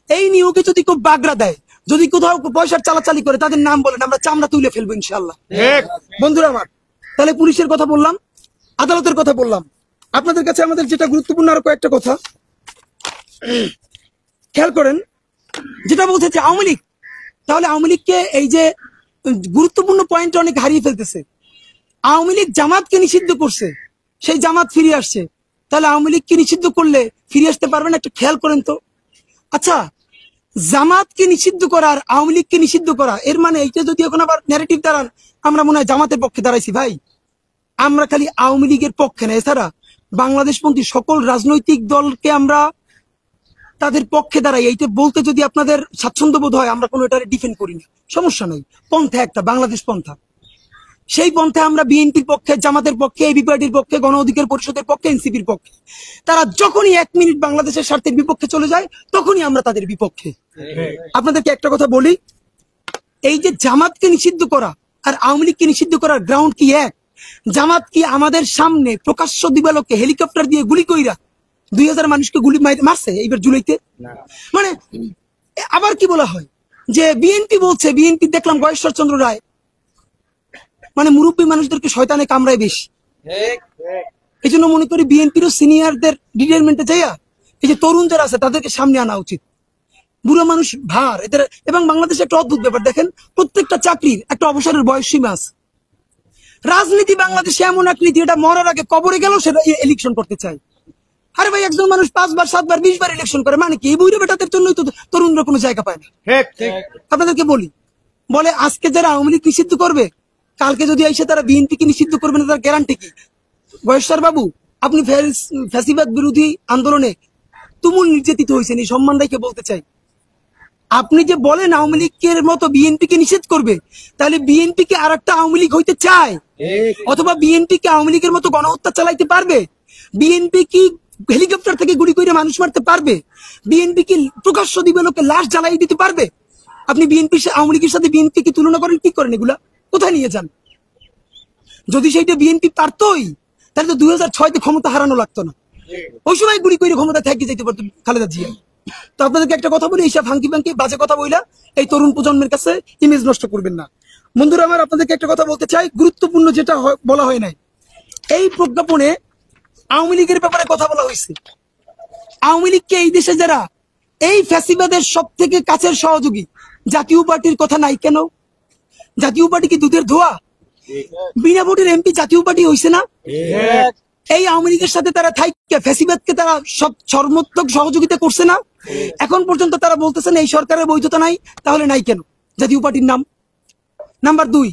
এই নিয়োগে যদি কেউ বাগড়া দেয়, যদি কোথাও পয়সার চালাচালি করে, তাদের নাম বলেন, আমরা চামড়া তুলে ফেলবো ইনশাল্লাহ। বন্ধুরা আমার, তাহলে পুলিশের কথা বললাম, আদালতের কথা বললাম। আপনাদের কাছে আমাদের যেটা গুরুত্বপূর্ণ আরো কয়েকটা কথা খেয়াল করেন, যেটা বলছে যে আওয়ামী লীগ, তাহলে আওয়ামী লীগকে এই যে গুরুত্বপূর্ণ পয়েন্ট অনেক হারিয়ে ফেলতেছে। আওয়ামী লীগ জামাতকে নিষিদ্ধ করছে, সেই জামাত ফিরে আসছে, তাহলে আওয়ামী লীগকে নিষিদ্ধ করলে ফিরে আসতে পারবেন? একটু খেয়াল করেন তো। আচ্ছা, জামাতকে নিষিদ্ধ করা আর আওয়ামী লীগকে নিষিদ্ধ করা, এর মানে এইটা যদি এখন আবার ন্যারেটিভ দাঁড়ান আমরা মনে হয় জামাতের পক্ষে দাঁড়াইছি। ভাই আমরা খালি আওয়ামী লীগের পক্ষে না, এছাড়া বাংলাদেশপন্থী সকল রাজনৈতিক দলকে আমরা তাদের পক্ষে দাঁড়াই। এইটা বলতে যদি আপনাদের স্বাচ্ছন্দ্য বোধ হয়, আমরা কোনো এটারে ডিফেন্ড করি না, সমস্যা নেই। পন্থা একটা, বাংলাদেশ পন্থা। সেই পন্থা আমরা বিএনপির পক্ষে, জামাতের পক্ষে, এবি পার্টির পক্ষে, গণ অধিকার পরিষদের পক্ষে, এনসিপির পক্ষে। তারা যখনই 1 মিনিট বাংলাদেশের স্বার্থের বিপক্ষে চলে যায়, তখনই আমরা তাদের বিপক্ষে। আপনাদেরকে একটা কথা বলি, এই যে জামাতকে নিষিদ্ধ করা আর আওয়ামী লীগকে নিষিদ্ধ করার গ্রাউন্ড কি এক? জামাত কি আমাদের সামনে প্রকাশ্য দিবালোকে হেলিকপ্টার দিয়ে গুলি কইরা 2000 মানুষকে গুলি মারছে এইবার জুলাইতে? মানে আবার কি বলা হয় যে বিএনপি বলছে, বিএনপি দেখলাম গয়েশ্বর চন্দ্র রায় মানে মুরব্বী মানুষদেরকে শয়তানে কামড়ায় বেশি। এই জন্য মনে করি বিএনপিরও সিনিয়রদের রিটায়ারমেন্টে যাইয়া এই যে তরুণ যারা আছে তাদেরকে সামনে আনা উচিত। বুড়ো মানুষ ভার এদের। এবং বাংলাদেশে একটা অদ্ভুত ব্যাপার দেখেন, প্রত্যেকটা চাকরির একটা অবসরের বয়স সীমা আছে। রাজনীতি বাংলাদেশে এমন এক নীতি, এটা মরার আগে কবরে গেলেও সেটা ইলেকশন করতে চায়। আরে ভাই, একজন মানুষ 5 বার 7 বার 20 বার ইলেকশন করে, মানে কি? এই বুড়ো বেটাদের জন্যই তো তরুণরা কোনো জায়গা পায় না। আপনাদেরকে বলি, বলে আজকে যারা আওয়ামী লীগ নিষিদ্ধ করবে, কালকে যদি এসে তারা বিএনপি কে নিষিদ্ধ করবে না, তার গ্যারান্টি কি? গয়েশ্বর বাবু, আপনি ফ্যাসিবাদ বিরোধী আন্দোলনে তুমুল নির্যাতিত হয়েছেন, এই সম্মান রেখে বলতে চাই, আপনি যে বলেন আওয়ামী লীগের মতো বিএনপি কে নিষেধ করবে, তাহলে বিএনপি কে আর একটা আওয়ামী লীগ হইতে চায়? অথবা বিএনপি কে আওয়ামী লীগের মতো গণহত্যা চালাইতে পারবে? বিএনপি কি হেলিকপ্টার থেকে গুলি করে মানুষ মারতে পারবে? বিএনপি কি প্রকাশ্য দিবালোকে লাশ জ্বালাই দিতে পারবে? আপনি বিএনপি আওয়ামী লীগের সাথে বিএনপি কি তুলনা করেন? কি করেন? এগুলা কোথায় নিয়ে যান? যদি সেইটা বিএনপি পারতই, তাহলে তো 2006-তে ক্ষমতা হারানো লাগতো না। ওই সময় গুলি করে ক্ষমতা থেকে যেতে পারতো খালেদা জিয়া। তো আপনাদেরকে একটা কথা বলি, এইসব ফাঙ্কি ফাঙ্কি বাজে কথা বইলা এই তরুণ প্রজন্মের কাছে ইমেজ নষ্ট করবেন না। বন্ধুরা আমার, আপনাদেরকে একটা কথা বলতে চাই, গুরুত্বপূর্ণ যেটা বলা হয় নাই, এই প্রজ্ঞাপনে আওয়ামী লীগের ব্যাপারে কথা বলা হয়েছে। আওয়ামী লীগকে এই দেশে যারা এই ফ্যাসিবাদের সব থেকে কাছের সহযোগী, জাতীয় পার্টির কথা নাই কেন? জাতীয় পার্টি কি দুধের ধোয়া? বিনা ভোটের এমপি জাতীয় পার্টি হইছে না? এই আওয়ামী লীগের সাথে তারা থাইকে ফ্যাসিবাদকে তারা সব সর্বোত্তক সহযোগিতা করছে না? এখন পর্যন্ত তারা বলতেছেন এই সরকারের বৈধতা নাই, তাহলে নাই কেন জাতীয় পার্টির নাম? নাম্বার 2,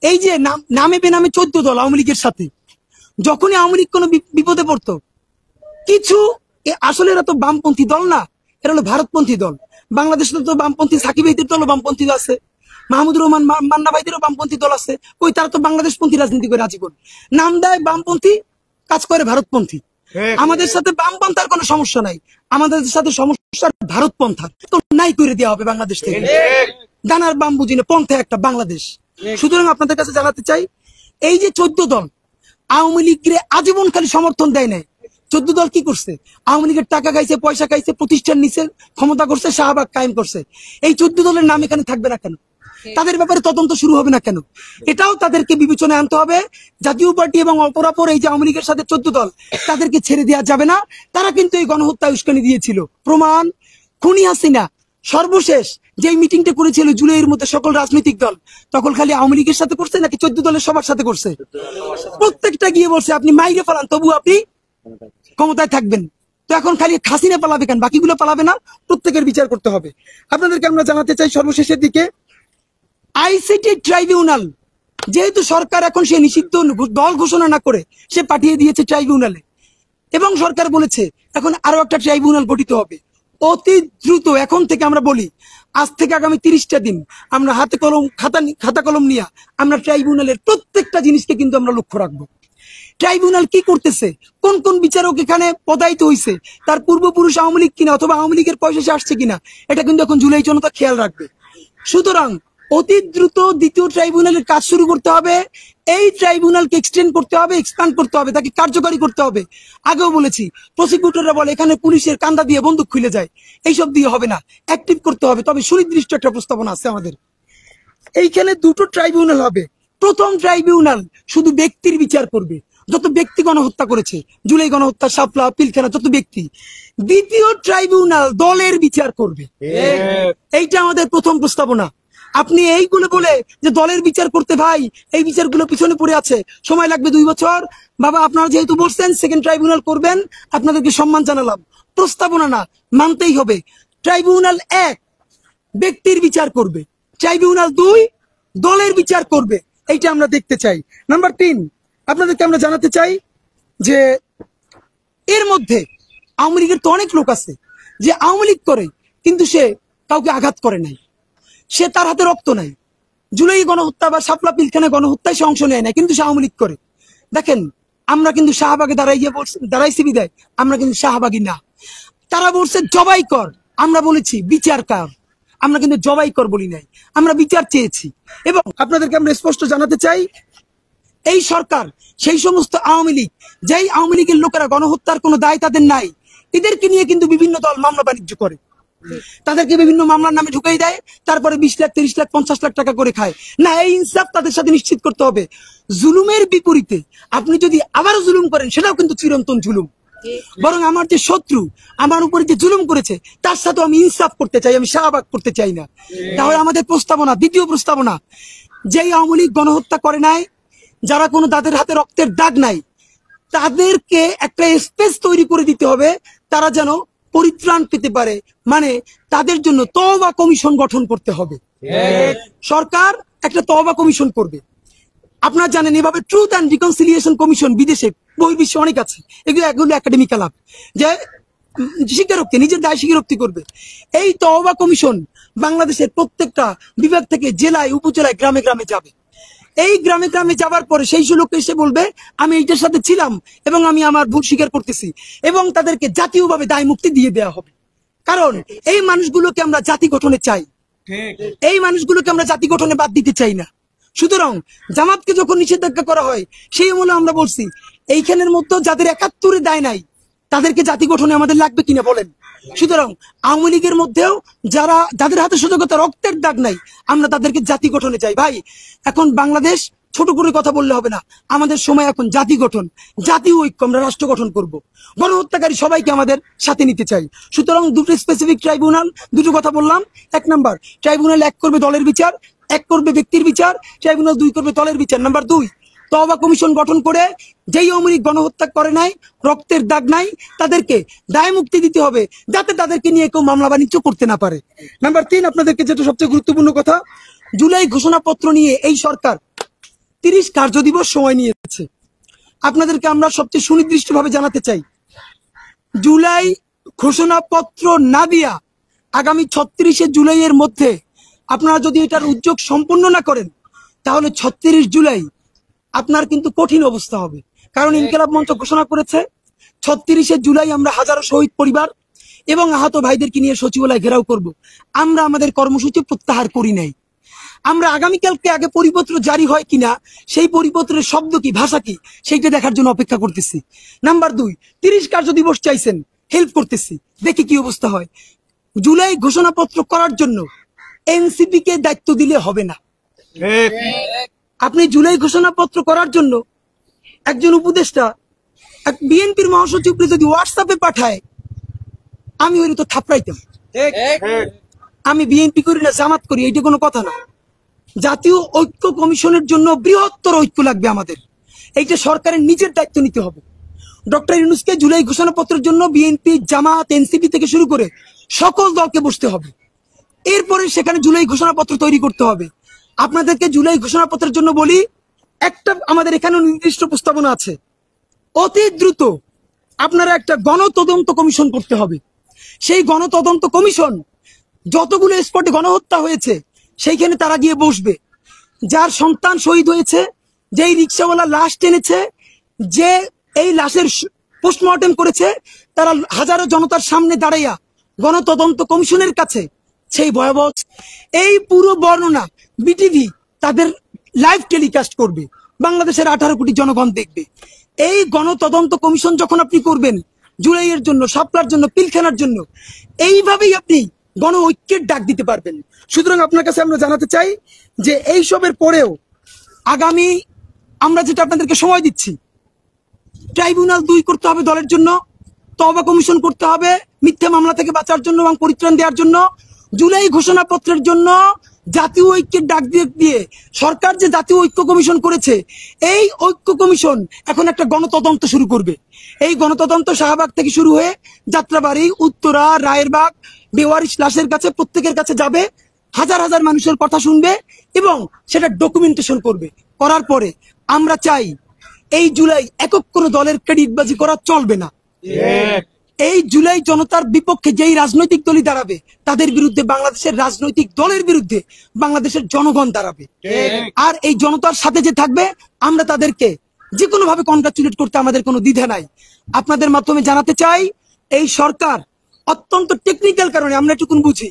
এই যে নামে বেনামে 14 দল আওয়ামী লীগের সাথে, যখনই আওয়ামী লীগ কোনো বিপদে পড়তো, কিছু আসলে এরা তো বামপন্থী দল না, এরা হলো ভারতপন্থী দল। বাংলাদেশে তো বামপন্থী সাকিব ভাইদের দলও বামপন্থী আছে, মাহমুদুর রহমান মান্না ভাইদেরও বামপন্থী দল আছে। ওই তারা তো বাংলাদেশপন্থী রাজনীতি করে আজীবন, নাম দেয় বামপন্থী, কাজ করে ভারতপন্থী। আমাদের সাথে বামপন্থার কোনো সমস্যা নাই, আমাদের সাথে সমস্যা ভারতপন্থা। তো নাই করে দেওয়া হবে বাংলাদেশ থেকে। দানার বাম বুঝি না, পন্থা একটা বাংলাদেশ। সুতরাং আপনাদের কাছে জানাতে চাই, এই যে 14 দল আওয়ামী লীগের আজীবন খালি সমর্থন দেয় নাই, 14 দল কি করছে? আওয়ামী লীগের টাকা খাইছে, পয়সা খাইছে, প্রতিষ্ঠান নিছে, ক্ষমতা করছে, শাহবাগ কায়েম করছে। এই 14 দলের নাম এখানে থাকবে না কেন? তাদের ব্যাপারে তদন্ত শুরু হবে না কেন? এটাও তাদেরকে বিবেচনায় আনতে হবে। জাতীয় পার্টি এবং অপরাপর এই যে আওয়ামী লীগের সাথে 14 দল, তাদেরকে ছেড়ে দেওয়া যাবে না। তারা কিন্তু এই গণহত্যা উস্কানি দিয়েছিল। প্রমাণ, খুনি হাসিনা সর্বশেষ যে মিটিংটা করেছিল জুলাইয়ের মধ্যে সকল রাজনৈতিক দল, তখন খালি আওয়ামী লীগের সাথে করছে নাকি 14 দলের সবার সাথে করছে? প্রত্যেকটা গিয়ে বলছে আপনি মাইরে ফেলান, তবু আপনি ক্ষমতায় থাকবেন। তো এখন খালি হাসিনা পালাবে কেন? বাকিগুলো পালাবে না? প্রত্যেকের বিচার করতে হবে। আপনাদেরকে আমরা জানাতে চাই সর্বশেষের দিকে, আইসিটি ট্রাইব্যুনাল, যেহেতু সরকার এখন সে নিষিদ্ধ দল ঘোষণা না করে সে পাঠিয়ে দিয়েছে ট্রাইব্যুনালে, এবং সরকার বলেছে এখন আরো একটা ট্রাইব্যুনাল গঠিত হবে অতি দ্রুত। এখন থেকে আমরা বলি, আজ থেকে আগামী 30টা দিন আমরা হাতে কলম খাতা কলম নিয়ে আমরা ট্রাইব্যুনালের প্রত্যেকটা জিনিসকে কিন্তু আমরা লক্ষ্য রাখবো। ট্রাইব্যুনাল কি করতেছে, কোন কোন বিচারক এখানে পদায়িত হয়েছে, তার পূর্বপুরুষ আওয়ামী লীগ কিনা অথবা আওয়ামী লীগের পয়সা আসছে কিনা, এটা কিন্তু এখন জুলাই জনতা খেয়াল রাখবে। সুতরাং অতি দ্রুত দ্বিতীয় ট্রাইব্যুনালের কাজ শুরু করতে হবে। এই ট্রাইব্যুনালকে এক্সটেন্ড করতে হবে, এক্সপ্যান্ড করতে হবে, তাকে কার্যকরী করতে হবে। আগেও বলেছি, প্রসিকিউটররা বলে এখানে পুলিশের কান্দা দিয়ে বন্দুক খুলে যায়, এইসব দিয়ে হবে না, অ্যাক্টিভ করতে হবে। তবে সুনির্দিষ্ট একটা প্রস্তাবনা আছে আমাদের। এইখানে দুটো ট্রাইব্যুনাল হবে। প্রথম ট্রাইব্যুনাল শুধু ব্যক্তির বিচার করবে, যত ব্যক্তি গণহত্যা করেছে, জুলাই গণহত্যা, শাপলা, পিলখানা, যত ব্যক্তি। দ্বিতীয় ট্রাইব্যুনাল দলের বিচার করবে। এইটা আমাদের প্রথম প্রস্তাবনা। আপনি এইগুলো বলে যে দলের বিচার করতে, ভাই এই বিচারগুলো পিছনে পড়ে আছে, সময় লাগবে 2 বছর। বাবা আপনারা যেহেতু বলছেন সেকেন্ড ট্রাইব্যুনাল করবেন, আপনাদেরকে সম্মান জানালাম। প্রস্তাবনা না, মানতেই হবে। ট্রাইব্যুনাল 1 ব্যক্তির বিচার করবে, ট্রাইব্যুনাল 2 দলের বিচার করবে। এইটা আমরা দেখতে চাই। নাম্বার 3, আপনাদেরকে আমরা জানাতে চাই যে এর মধ্যে আওয়ামী লীগের তো অনেক লোক আছে যে আওয়ামী লীগ করে কিন্তু সে কাউকে আঘাত করে নাই, সে তার হাতে রক্ত নাই, জুলাই গণহত্যা বা শাপলা পিলখানা গণহত্যায় সে অংশ নেয় না, কিন্তু সে আওয়ামী লীগ করে। দেখেন, আমরা কিন্তু শাহবাগে দাঁড়াইছি বিদায় আমরা কিন্তু শাহবাগী না। তারা বলছে জবাই কর, আমরা বলেছি বিচার কর। আমরা কিন্তু জবাই কর বলি নাই, আমরা বিচার চেয়েছি। এবং আপনাদেরকে আমরা স্পষ্ট জানাতে চাই, এই সরকার সেই সমস্ত আওয়ামী লীগ, যেই আওয়ামী লীগের লোকেরা গণহত্যার কোনো দায় তাদের নাই, এদেরকে নিয়ে কিন্তু বিভিন্ন দল মামলা বাণিজ্য করে, তাদেরকে বিভিন্ন মামলার নামে ঢুকাই দেয়, তারপরে 20 লাখ 30 লাখ 50 লাখ টাকা করে খায়। না, এই ইনসাফ তাদের সাথে নিশ্চিত করতে হবে। জুলুমের বিপরীতে আপনি যদি আবারও জুলুম করেন, সেটাও কিন্তু চিরন্তন জুলুম। বরং আমার যে শত্রু আমার উপরে যে জুলুম করেছে, তার সাথে আমি ইনসাফ করতে চাই, আমি শাহবাগ করতে চাই না। তাহলে আমাদের প্রস্তাবনা, দ্বিতীয় প্রস্তাবনা, যেই আওয়ামী লীগ গণহত্যা করে নাই, যারা কোনো তাদের হাতে রক্তের দাগ নাই, তাদেরকে একটা স্পেস তৈরি করে দিতে হবে, তারা যেন পরিত্রাণ পেতে পারে। মানে তাদের জন্য তওবা কমিশন গঠন করতে হবে। সরকার একটা তওবা কমিশন করবে। আপনারা জানেন, এভাবে ট্রুথ অ্যান্ড রিকনসিলিয়েশন কমিশন বিদেশে বহির্বিশ্বে অনেক আছে। এগুলো একাডেমিক আলাপ, যে স্বীকারোক্তি, নিজের দায় স্বীকারোক্তি করবে। এই তওবা কমিশন বাংলাদেশের প্রত্যেকটা বিভাগ থেকে জেলায়, উপজেলায়, গ্রামে গ্রামে যাবে। এই গ্রামে গ্রামে যাওয়ার পরে সেই লোক এসে বলবে আমি এইটার সাথে ছিলাম এবং আমি আমার ভুল স্বীকার করতেছি, এবং তাদেরকে জাতীয়ভাবে দায় মুক্তি দিয়ে দেওয়া হবে। কারণ এই মানুষগুলোকে আমরা জাতি গঠনে চাই, এই মানুষগুলোকে আমরা জাতি গঠনে বাদ দিতে চাই না। সুতরাং জামাতকে যখন নিষেধাজ্ঞা করা হয়, সেই আমলে আমরা বলছি এইখানের মধ্যে যাদের ৭১ দায় নাই, তাদেরকে জাতি গঠনে আমাদের লাগবে কিনা বলেন। সুতরাং আওয়ামী লীগের মধ্যেও যাদের হাতে সুযোগতা রক্তের দাগ নাই, আমরা তাদেরকে জাতি গঠনে চাই। ভাই, এখন বাংলাদেশ ছোট করে কথা বললে হবে না, আমাদের সময় এখন জাতি গঠন, জাতীয় ঐক্য, আমরা রাষ্ট্র গঠন করব। গণহত্যাকারী সবাইকে আমাদের সাথে নিতে চাই। সুতরাং দুটো স্পেসিফিক ট্রাইব্যুনাল, দুটো কথা বললাম। 1 নাম্বার, ট্রাইব্যুনাল 1 করবে দলের বিচার, 1 করবে ব্যক্তির বিচার, ট্রাইব্যুনাল 2 করবে দলের বিচার। নাম্বার 2, তওবা কমিশন গঠন করে যেই আওয়ামী লীগ গণহত্যা করে নাই, রক্তের দাগ নাই, তাদেরকে দায় মুক্তি দিতে হবে, যাতে তাদেরকে নিয়ে কেউ মামলা বাণিজ্য করতে না পারে। নাম্বার 3, আপনাদেরকে যেটা সবচেয়ে গুরুত্বপূর্ণ কথা, জুলাই ঘোষণাপত্র নিয়ে এই সরকার 30 কার্যদিবস সময় নিয়েছে। আপনাদেরকে আমরা সবচেয়ে সুনির্দিষ্টভাবে জানাতে চাই, জুলাই ঘোষণাপত্র না দিয়া আগামী 36শে জুলাইয়ের মধ্যে আপনারা যদি এটার উদ্যোগ সম্পন্ন না করেন, তাহলে 36 জুলাই আপনার কিন্তু কঠিন অবস্থা হবে। কারণ ইনকিলাব মঞ্চ ঘোষণা করেছে 36শে জুলাই আমরা হাজারো শহীদ পরিবার এবং আহত ভাইদেরকে নিয়ে সচিবালয় ঘেরাও করব। আমরা আমাদের কর্মসূচি প্রত্যাহার করি নাই। আমরা আগামীকালকে আগে পরিপত্র জারি হয় কিনা, সেই পরিপত্রের শব্দ কি, ভাষা কি, সেইটা দেখার জন্য অপেক্ষা করতেছি। নাম্বার 2, 30 কার্যদিবস চাইছেন, হেল্প করতেছি, দেখি কি অবস্থা হয়। জুলাই ঘোষণাপত্র করার জন্য এনসিপি কে দায়িত্ব দিলে হবে না। আপনি জুলাই ঘোষণাপত্র করার জন্য একজন উপদেষ্টা বিএনপির মহাসচিবকে যদি হোয়াটসঅ্যাপে পাঠায়, আমি ওই তো থাপড়াইতাম। আমি বিএনপি করি না, জামাত করি, এইটা কোনো কথা না। জাতীয় ঐক্য কমিশনের জন্য বৃহত্তর ঐক্য লাগবে আমাদের, এইটা সরকারের নিজের দায়িত্ব নিতে হবে। ডক্টর ইউনূসকে জুলাই ঘোষণাপত্রের জন্য বিএনপি, জামাত, এনসিপি থেকে শুরু করে সকল দলকে বসতে হবে। এরপরে সেখানে জুলাই ঘোষণাপত্র তৈরি করতে হবে। আপনাদেরকে জুলাই ঘোষণাপত্রের জন্য বলি, একটা আমাদের এখানে নির্দিষ্ট প্রস্তাবনা আছে, অতি দ্রুত আপনারা একটা গণতদন্ত কমিশন করতে হবে। সেই গণতদন্ত কমিশন যতগুলো স্পটে গণহত্যা হয়েছে সেইখানে তারা গিয়ে বসবে। যার সন্তান শহীদ হয়েছে, যেই রিক্সাওয়ালা লাশ টেনেছে, যে এই লাশের পোস্টমর্টেম করেছে, তারা হাজারো জনতার সামনে দাঁড়াইয়া গণতদন্ত কমিশনের কাছে সেই ভয়াবহ এই পুরো বর্ণনা বিটিভি তাদের লাইভ টেলিকাস্ট করবে, বাংলাদেশের 18 কোটি জনগণ দেখবে। এই গণতদন্ত কমিশন যখন আপনি করবেন জুলাইয়ের জন্য, শাপলার জন্য, পিলখানার জন্য, এইভাবেই আপনি গণ ঐক্যের ডাক দিতে পারবেন। সুতরাং আপনার কাছে আমরা জানাতে চাই যে এই সবের পরেও আগামী আমরা যেটা আপনাদেরকে সময় দিচ্ছি, ট্রাইব্যুনাল 2 করতে হবে দলের জন্য, তওবা কমিশন করতে হবে মিথ্যা মামলা থেকে বাঁচার জন্য এবং পরিত্রাণ দেওয়ার জন্য, জুলাই ঘোষণাপত্রের জন্য জাতীয় ঐক্যের ডাক দিয়ে সরকার যে জাতীয় ঐক্য কমিশন করেছে, এই ঐক্য কমিশন এখন একটা গণতদন্ত শুরু করবে। এই গণতদন্ত শাহবাগ থেকে শুরু হয়ে যাত্রাবাড়ি, উত্তরা, রায়েরবাগ, বেওয়ারিশ লাশের কাছে, প্রত্যেকের কাছে যাবে, হাজার হাজার মানুষের কথা শুনবে এবং সেটা ডকুমেন্টেশন করবে। করার পরে আমরা চাই এই জুলাই একক কোনো দলের ক্রেডিটবাজি করা চলবে না। এই জুলাই জনতার বিপক্ষে যেই রাজনৈতিক দলই দাঁড়াবে তাদের বিরুদ্ধে বাংলাদেশের রাজনৈতিক দলের বিরুদ্ধে বাংলাদেশের জনগণ দাঁড়াবে। আর এই জনতার সাথে যে থাকবে আমরা তাদেরকে যে কোনো ভাবে কনগ্রাচুলেট করতে আমাদের কোনো দ্বিধা নাই। আপনাদের মাধ্যমে জানাতে চাই, এই সরকার অত্যন্ত টেকনিক্যাল কারণে আমরা এটুকুন বুঝি,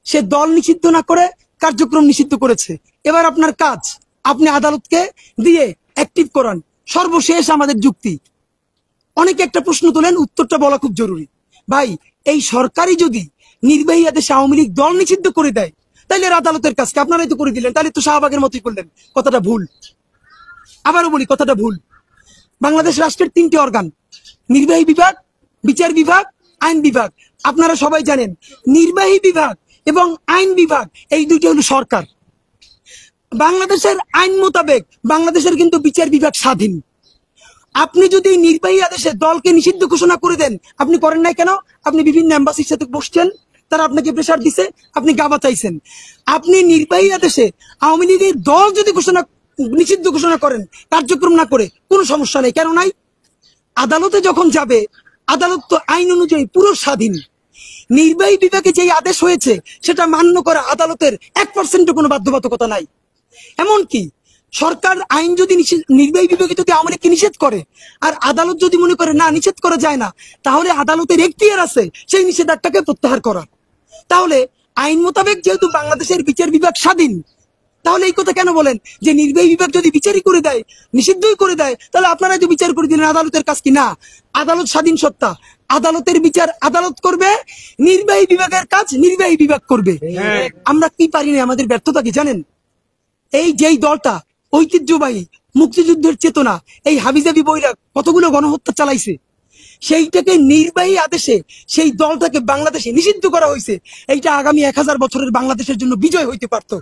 সে দল নিষিদ্ধ না করে কার্যক্রম নিষিদ্ধ করেছে। এবার আপনার কাজ, আপনি আদালতকে দিয়ে অ্যাক্টিভ করান। সর্বশেষ আমাদের যুক্তি, অনেকে একটা প্রশ্ন তোলেন, উত্তরটা বলা খুব জরুরি। ভাই, এই সরকারই যদি নির্বাহী আদেশে আওয়ামী লীগ দল নিষিদ্ধ করে দেয়, তাহলে আর আদালতের কাজকে আপনারাই তো করে দিলেন, তাহলে তো শাহবাগের মতোই করলেন। কথাটা ভুল। আবারও বলি, কথাটা ভুল। বাংলাদেশ রাষ্ট্রের 3টি অর্গান, নির্বাহী বিভাগ, বিচার বিভাগ, আইন বিভাগ। আপনারা সবাই জানেন নির্বাহী বিভাগ এবং আইন বিভাগ এই দুইটি হলো সরকার। বাংলাদেশের আইন মোতাবেক বাংলাদেশের কিন্তু বিচার বিভাগ স্বাধীন। আপনি যদি নির্বাহী আদেশে দলকে নিষিদ্ধ ঘোষণা করে দেন, আপনি করেন নাই কেন? আপনি বিভিন্ন এম্বাসির সাথে বসছেন, তারা আপনাকে প্রেসার দিছে, আপনি গাবা চাইছেন। আপনি নির্বাহী আদেশে আওয়ামী লীগের দল যদি নিষিদ্ধ ঘোষণা করেন কার্যক্রম না করে, কোনো সমস্যা নেই। কেন নাই? আদালতে যখন যাবে, আদালত তো আইন অনুযায়ী পুরো স্বাধীন। নির্বাহী বিভাগে যে আদেশ হয়েছে সেটা মান্য করা আদালতের 1% কোনো বাধ্যবাধকতা নাই। এমনকি সরকার আইন যদি নির্বাহী বিভাগে যদি আওয়ামী লীগকে নিষেধ করে, আর আদালত যদি মনে করে না নিষেধ করা যায় না, তাহলে আদালতের এখতিয়ার আছে সেই নিষেধাজ্ঞাকে প্রত্যাহার করা। তাহলে আইন মোতাবেক যেহেতু বাংলাদেশের বিচার বিভাগ স্বাধীন, তাহলে এই কথা কেন বলেন যে নির্বাহী বিভাগ যদি বিচারই করে দেয়, নিষিদ্ধই করে দেয়, তাহলে আপনারাই তো বিচার করে দিলেন, আদালতের কাজ কি? না, আদালত স্বাধীন সত্তা, আদালতের বিচার আদালত করবে, নির্বাহী বিভাগের কাজ নির্বাহী বিভাগ করবে। আমরা কি পারি না? আমাদের ব্যর্থতা কি জানেন? এই যেই দলটা ঐতিহ্যবাহী মুক্তিযুদ্ধের চেতনা, এই হাবিজাবি বইরা কতগুলো গণহত্যা চালাইছে, সেইটাকে নির্বাহী আদেশে সেই দলটাকে বাংলাদেশে নিষিদ্ধ করা হয়েছে। এইটা আগামী 1000 বছরের বাংলাদেশের জন্য বিজয় হইতে পারত।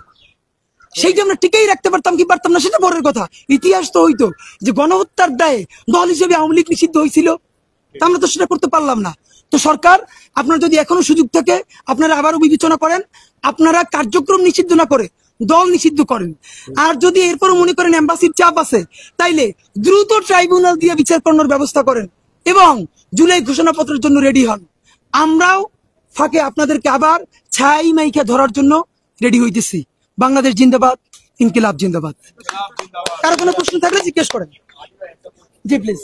সেইটা আমরা টিকেই রাখতে পারতাম কি পারতাম না সেটা পরের কথা। ইতিহাস তো হইতো যে গণহত্যার দায়ে দল হিসেবে আওয়ামী লীগ নিষিদ্ধ হয়েছিল, আমরা তো সেটা করতে পারলাম না। তো সরকার, আপনার যদি এখনো সুযোগ থাকে, আপনারা আবারও বিবেচনা করেন, আপনারা কার্যক্রম নিষিদ্ধ না করে দল নিষিদ্ধ করেন। আর যদি এরপরও মনে করেন এম্বাসির চাপ আছে, তাইলে দ্রুত ট্রাইব্যুনাল দিয়ে বিচার করানোর ব্যবস্থা করেন এবং জুলাই ঘোষণাপত্রের জন্য রেডি হন। আমরাও ফাঁকে আপনাদেরকে আবার ছাই মাইকে ধরার জন্য রেডি হইতেছি। বাংলাদেশ জিন্দাবাদ, ইনকিলাব জিন্দাবাদ। কারো কোনো প্রশ্ন থাকলে জিজ্ঞেস করেন। জি প্লিজ।